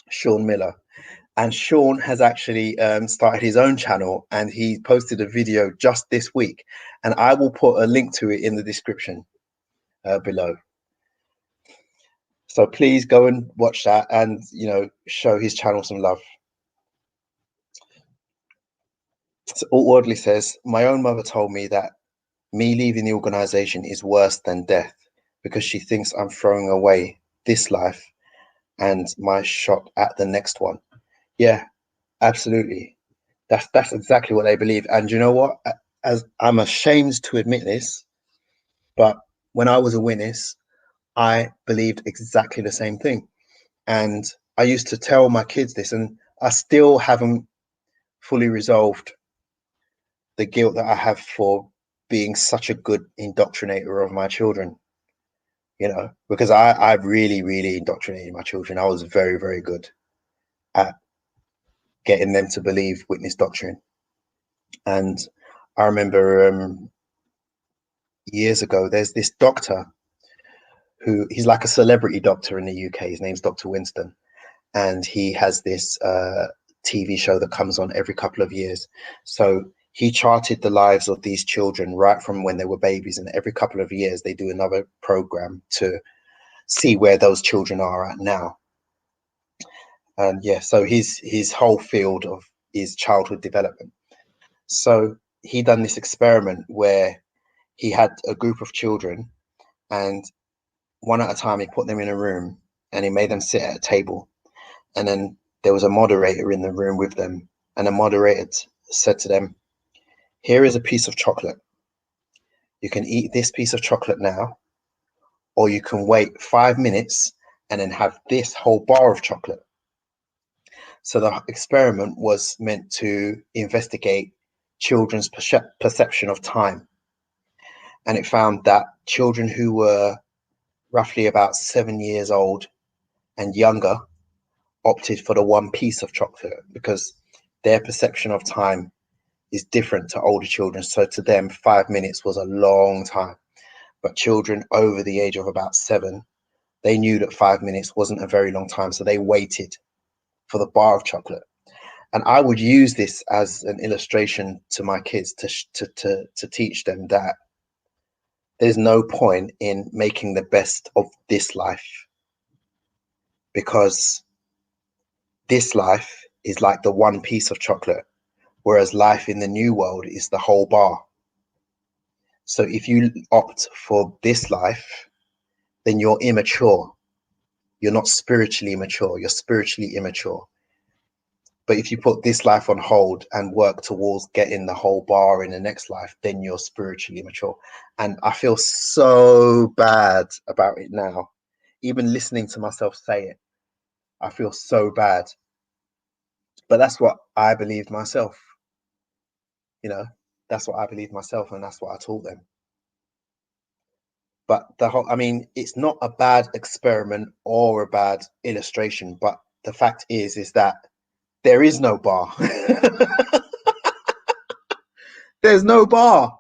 Sean Miller. And Sean has actually started his own channel, and he posted a video just this week, and I will put a link to it in the description below. So please go and watch that, and show his channel some love. So Audley says, my own mother told me that Me leaving the organization is worse than death because she thinks I'm throwing away this life and my shot at the next one. Yeah, absolutely. That's exactly what they believe. And you know what? As I'm ashamed to admit this, but when I was a witness, I believed exactly the same thing. And I used to tell my kids this, and I still haven't fully resolved the guilt that I have for being such a good indoctrinator of my children, because I really, really indoctrinated my children. I was very, very good at getting them to believe witness doctrine. And I remember years ago, there's this doctor who he's like a celebrity doctor in the UK. His name's Dr. Winston. And he has this TV show that comes on every couple of years. So he charted the lives of these children right from when they were babies. And every couple of years, they do another program to see where those children are at now. And yeah, so his whole field of is childhood development. So he done this experiment where he had a group of children, and one at a time he put them in a room and he made them sit at a table, and then there was a moderator in the room with them, and the moderator said to them, here is a piece of chocolate. You can eat this piece of chocolate now, or you can wait 5 minutes and then have this whole bar of chocolate. So the experiment was meant to investigate children's perception of time. And it found that children who were roughly about 7 years old and younger opted for the one piece of chocolate because their perception of time is different to older children. So to them, 5 minutes was a long time. But children over the age of about 7, they knew that 5 minutes wasn't a very long time. So they waited for the bar of chocolate. And I would use this as an illustration to my kids to teach them that there's no point in making the best of this life, because this life is like the one piece of chocolate, whereas life in the new world is the whole bar. So if you opt for this life, then you're immature. You're not spiritually mature. You're spiritually immature. But if you put this life on hold and work towards getting the whole bar in the next life, then you're spiritually mature. And I feel so bad about it now. Even listening to myself say it, I feel so bad. But that's what I believed myself. That's what I believed myself, and that's what I taught them. But it's not a bad experiment or a bad illustration, but the fact is that there is no bar. There's no bar.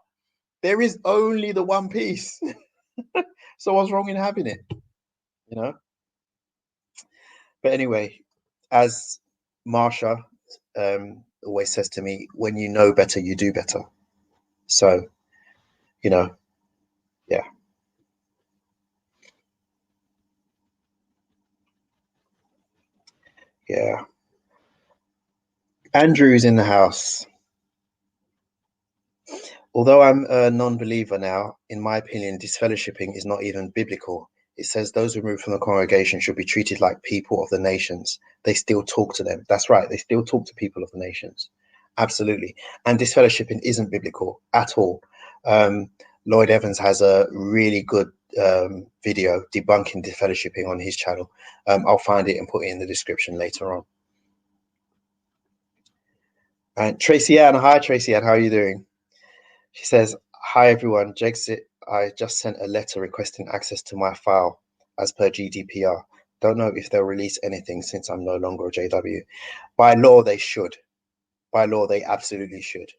There is only the one piece. So what's wrong in having it? But anyway, as Marsha always says to me, when you know better, you do better. So, yeah. Yeah. Andrew's in the house. Although I'm a non-believer now, in my opinion, disfellowshipping is not even biblical. It says those removed from the congregation should be treated like people of the nations. They still talk to them. That's right. They still talk to people of the nations. Absolutely. And disfellowshipping isn't biblical at all. Lloyd Evans has a really good video debunking disfellowshipping on his channel. I'll find it and put it in the description later on. And Tracy Ann, hi Tracy Ann, how are you doing? She says, hi everyone, Jexit, I just sent a letter requesting access to my file as per GDPR. Don't know if they'll release anything since I'm no longer a JW. By law, they should. By law, they absolutely should.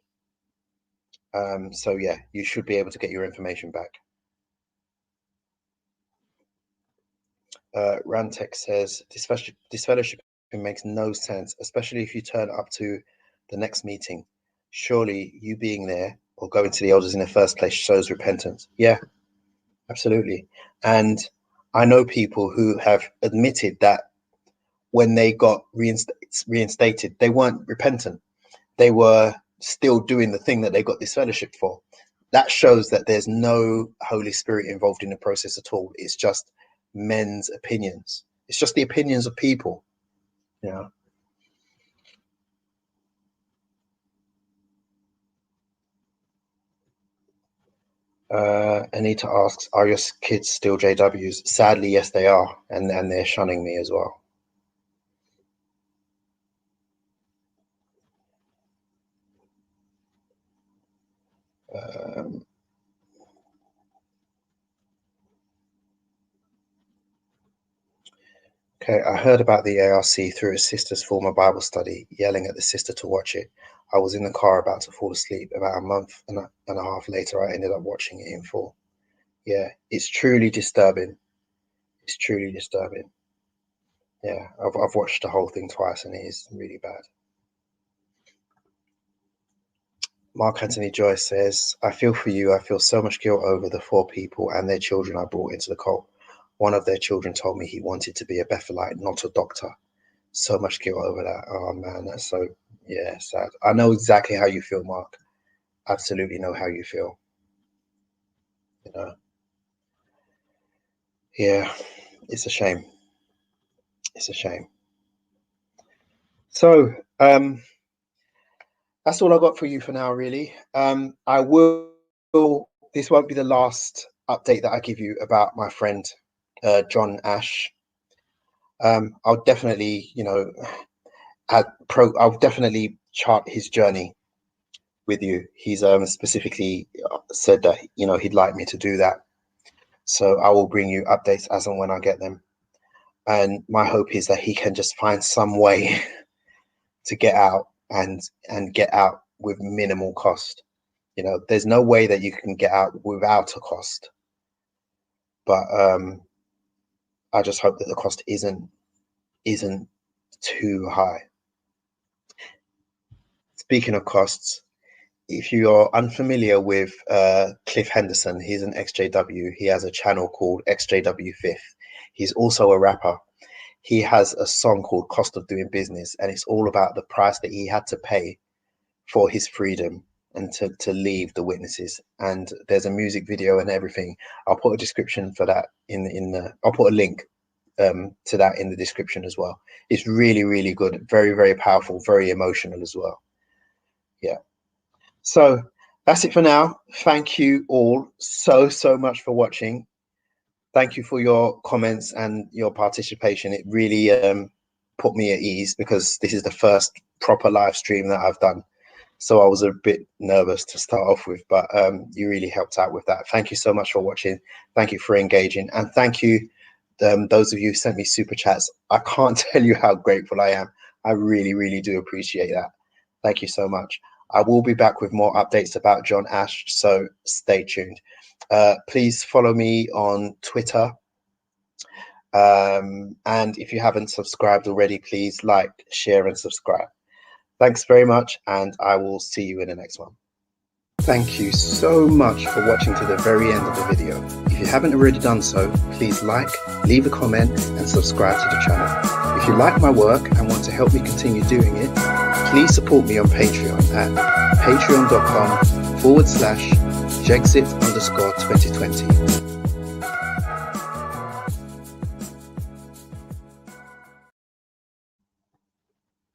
So yeah, you should be able to get your information back. Rantek says, disfellowshipping makes no sense, especially if you turn up to the next meeting. Surely you being there or going to the elders in the first place shows repentance. Yeah, absolutely. And I know people who have admitted that when they got reinstated, they weren't repentant. They were still doing the thing that they got disfellowshipped for. that shows that there's no Holy Spirit involved in the process at all. It's just men's opinions. It's just the opinions of people, you know. Anita asks, are your kids still JWs? Sadly, yes, they are, and they're shunning me as well. Okay, I heard about the ARC through a sister's former Bible study, yelling at the sister to watch it. I was in the car about to fall asleep. About a month and a half later, I ended up watching it in full. Yeah, it's truly disturbing. It's truly disturbing. Yeah, I've watched the whole thing twice, and it is really bad. Mark Anthony Joyce says, I feel for you. I feel so much guilt over the 4 people and their children I brought into the cult. One of their children told me he wanted to be a Bethelite, not a doctor. So much guilt over that. Oh man, that's so, yeah, sad. I know exactly how you feel, Mark. Absolutely know how you feel. You know, yeah, it's a shame. It's a shame. So, that's all I got for you for now, really. I will, this won't be the last update that I give you about my friend, John Ash. I'll definitely, you know, I'll definitely chart his journey with you. He's specifically said that, you know, he'd like me to do that. So I will bring you updates as and when I get them. And my hope is that he can just find some way to get out and get out with minimal cost. You know, there's no way that you can get out without a cost. But I just hope that the cost isn't too high. Speaking of costs, if you are unfamiliar with Cliff Henderson, he's an XJW. He has a channel called XJW Fifth. He's also a rapper. He has a song called Cost of Doing Business, and it's all about the price that he had to pay for his freedom and to leave the witnesses. And there's a music video and everything. I'll put a description for that I'll put a link to that in the description as well. It's really, really good. Very, very powerful, very emotional as well. Yeah. So that's it for now. Thank you all so much for watching. Thank you for your comments and your participation. It really put me at ease, because this is the first proper live stream that I've done. So I was a bit nervous to start off with, but you really helped out with that. Thank you so much for watching. Thank you for engaging. And thank you, those of you who sent me super chats. I can't tell you how grateful I am. I really, really do appreciate that. Thank you so much. I will be back with more updates about John Ash, so stay tuned. Please follow me on Twitter. And if you haven't subscribed already, please like, share, and subscribe. Thanks very much, and I will see you in the next one. Thank you so much for watching to the very end of the video. If you haven't already done so, please like, leave a comment, and subscribe to the channel. If you like my work and want to help me continue doing it, please support me on Patreon at patreon.com/Jexit_2020.